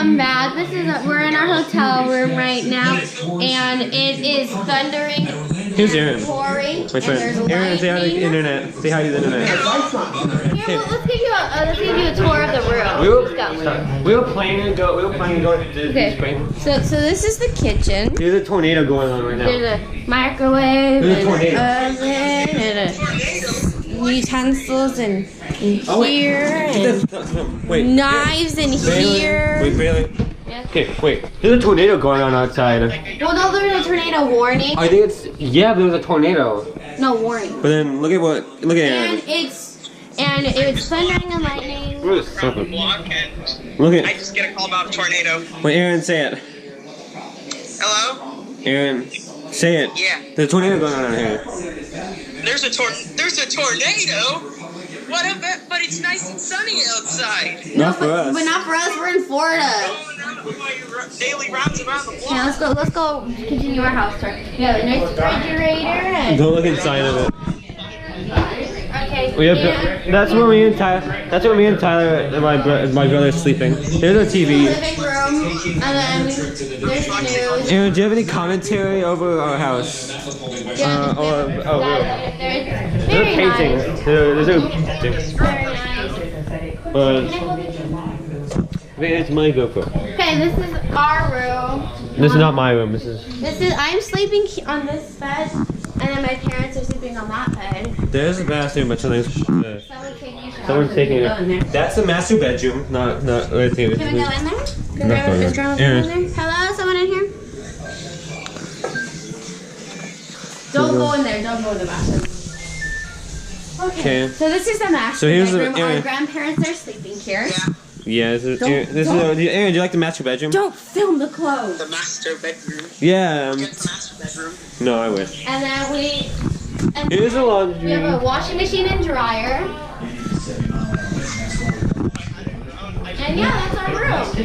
welcome back. We're in our hotel room right now, and it is thundering. Here's Aaron. Pouring. My friend. Aaron, say hi to the internet. Say hi to the internet. Here, let's give you a tour of the room. We were planning to go to Okay. Spain. So this is the kitchen. There's a tornado going on right now. There's a microwave There's a and tornado. an oven and utensils and here and Wait. knives in here. Wait, Bailey. Yeah. Okay, wait. There's a tornado going on outside. Well, no, there's a tornado warning. I think it's but there's a tornado. No warning. But then look at Aaron. And it's thundering and lightning. Bruce, stop it. Look I at. just get a call about a tornado. Wait, Aaron, say it. Hello? Aaron, say it. Yeah. There's a tornado going on out here. There's a tornado? What about, but it's nice and sunny outside. Not for us. But not for us. We're in Florida. For my daily rounds around the block. Yeah, let's go continue our house tour. We have a nice refrigerator and Don't look inside of it. okay. We have. and That's where me and Tyler. That's where me and Tyler and my brother's sleeping. There's a TV. living room, and then there's news. Aaron, do you have any commentary over our house? Yeah, There's a very painting. nice. There's a painting. Very nice. But wait, it's my GoPro. Okay, this is our room. This is not my room. This is. I'm sleeping on this bed, and then my parents are sleeping on that bed. There's a bathroom, but something's. Someone's taking a shower. Someone's taking Go in there. it. That's the master bedroom. Not anything. Can we go in there? Not Is Grandma Aaron. in there? Hello, someone in here? Don't go in there. Don't go in the bathroom. Okay. Okay. So this is the master So here's the- bedroom. Our Aaron. grandparents are sleeping here. Yeah, this is. Aaron, Aaron, do you like the master bedroom? Don't film the clothes. The master bedroom. Yeah. Get the master bedroom. No, I wish. And then Here's the laundry. we have a washing machine and dryer. And yeah, that's our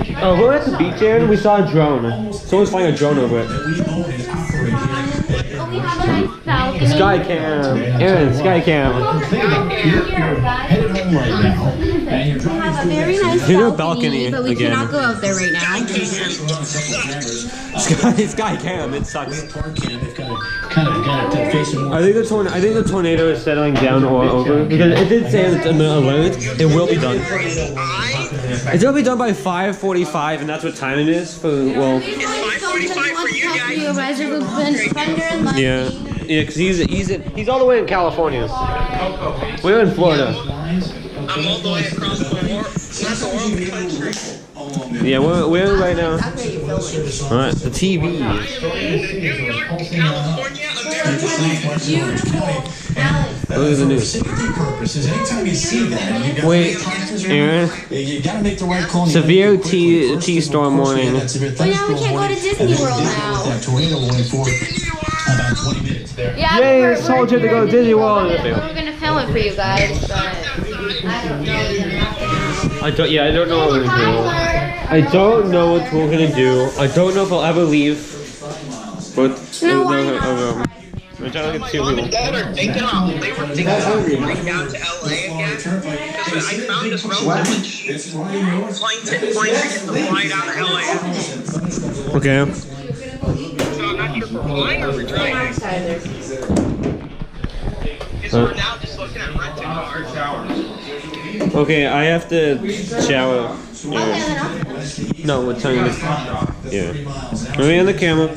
room. Oh, we're at the beach, Aaron. We saw a drone. Someone's flying a drone over it. Oh, we have a nice balcony. Sky cam. Aaron, sky cam. We have a very nice Here's our balcony, balcony but we again. cannot go out there right now. Sky cam. It sucks. Kind of facing more. I think the tornado is settling down all over because it did say in the alert it will be done. It's gonna be done by 5:45, and that's what time it is for. Well, It's 5:45 for you guys. yeah, because he's all the way in California. We're in Florida. I'm all the way across the world. Not the world, the country. Yeah, we're right now. All right, the TV. New York, California, America. Beautiful. Alex. Look at the news. Safety purposes, anytime you see that, you gotta Wait, Aaron. you gotta make the right call. Severe T storm warning. Well, now we can't go to Disney World now. That tornado warning for about 20 minutes there. Yeah, Yay, we're it's told you to go to Disney World. We were gonna film it for you guys, but I don't know. I don't know what we're gonna do. I don't know what we're gonna do. I don't know if I'll ever leave. But we're trying to get two Mom and people. Dad are thinking about going down to LA again. Because I found this relatively cheap plane ticket to fly down to LA. Okay. So I'm not sure if we're flying or we're driving. Because we're now just looking at renting cars. Okay, I have to shower. No, what time is it? Yeah. Let me end the camera.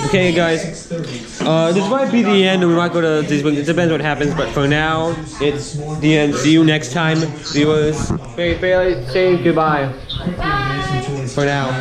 Okay, guys. This might be the end, and we might go to Disney. It depends what happens, but for now, it's the end. See you next time, viewers. Bailey, say goodbye. Bye. For now.